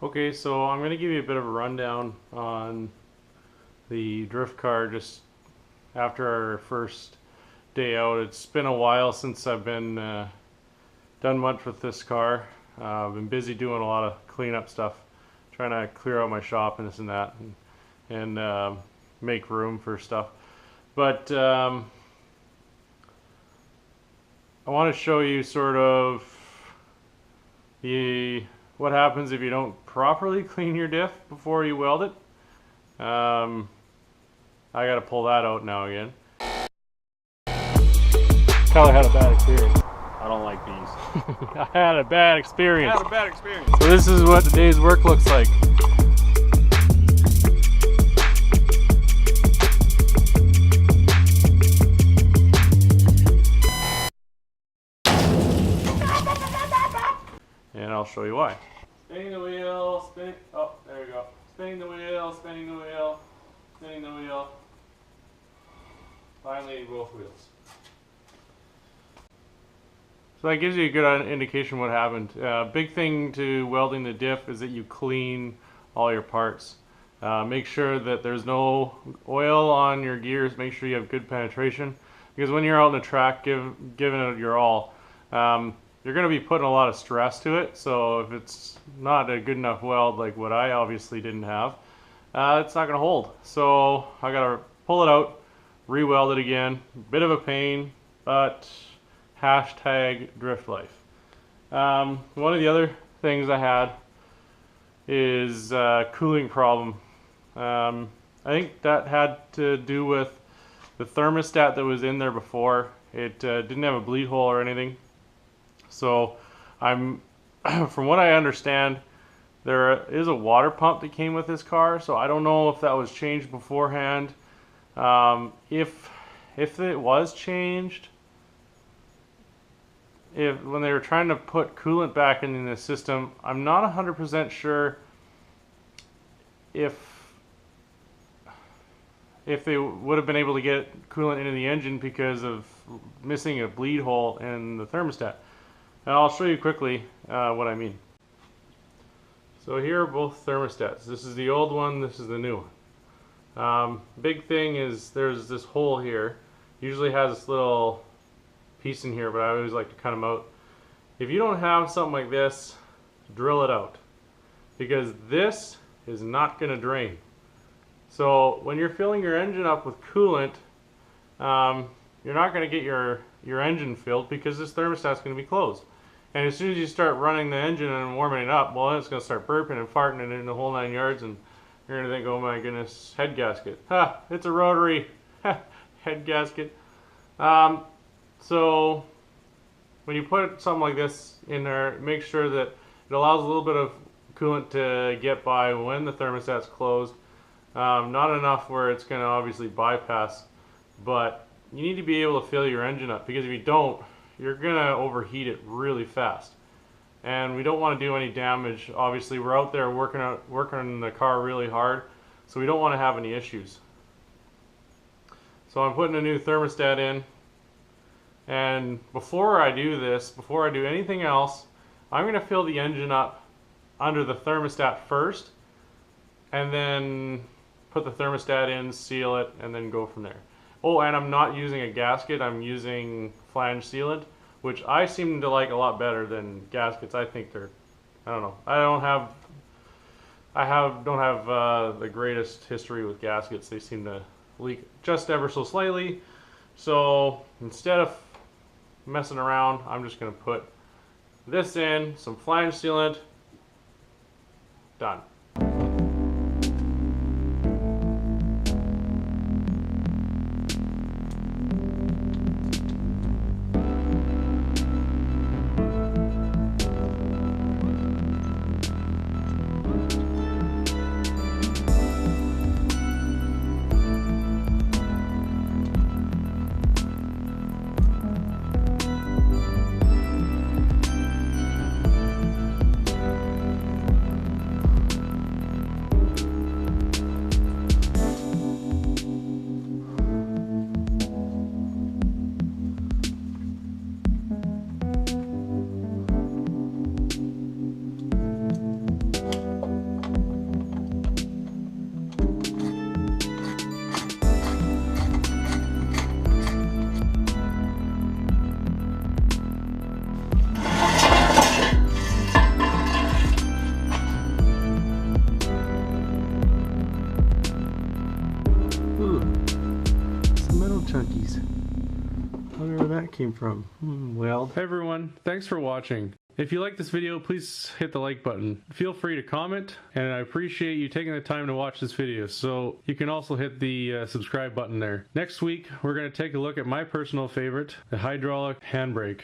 Okay, so I'm going to give you a bit of a rundown on the drift car just after our first day out. It's been a while since I've been done much with this car. I've been busy doing a lot of cleanup stuff, trying to clear out my shop and this and that, and make room for stuff. But I want to show you sort of what happens if you don't properly clean your diff before you weld it. I gotta pull that out now again. Tyler had a bad experience. I don't like these. I had a bad experience. I had a bad experience. So this is what the day's work looks like. And I'll show you why. Spinning the wheel, spinning, oh, there we go. Spinning the wheel, spinning the wheel, spinning the wheel. Finally, both wheels. So that gives you a good indication what happened. Big thing to welding the diff is that you clean all your parts. Make sure that there's no oil on your gears. Make sure you have good penetration. Because when you're out in the track giving it your all, you're going to be putting a lot of stress to it. So if it's not a good enough weld like what I obviously didn't have, it's not going to hold. So I got to pull it out, re-weld it again. Bit of a pain, but hashtag drift life. One of the other things I had is cooling problem. I think that had to do with the thermostat that was in there before. It didn't have a bleed hole or anything. So from what I understand, there is a water pump that came with this car. So I don't know if that was changed beforehand. If it was changed, when they were trying to put coolant back in the system, I'm not 100% sure if they would have been able to get coolant into the engine because of missing a bleed hole in the thermostat. And I'll show you quickly what I mean. So here are both thermostats. This is the old one, this is the new one. Big thing is there's this hole here. Usually has this little piece in here, but I always like to cut them out. If you don't have something like this, drill it out, because this is not going to drain. So when you're filling your engine up with coolant, you're not going to get your engine filled because this thermostat's going to be closed. And as soon as you start running the engine and warming it up, well, then it's going to start burping and farting and in the whole 9 yards, and you're going to think, oh my goodness, head gasket. Ha, it's a rotary head gasket. So when you put something like this in there, make sure that it allows a little bit of coolant to get by when the thermostat's closed. Not enough where it's going to obviously bypass, but you need to be able to fill your engine up, because if you don't, you're going to overheat it really fast. And we don't want to do any damage. Obviously, we're out there working on the car really hard, so we don't want to have any issues. So I'm putting a new thermostat in. And before I do this, before I do anything else, I'm going to fill the engine up under the thermostat first, and then put the thermostat in, seal it, and then go from there. Oh, and I'm not using a gasket, I'm using flange sealant, which I seem to like a lot better than gaskets. I think they're, I don't know, I don't have the greatest history with gaskets. They seem to leak just ever so slightly. So instead of messing around, I'm just going to put this in, some flange sealant, done. little chunkies. I wonder where that came from. Weld. Hey everyone, thanks for watching. If you like this video, please hit the like button. Feel free to comment, and I appreciate you taking the time to watch this video. So you can also hit the subscribe button there. Next week, we're going to take a look at my personal favorite, the hydraulic handbrake.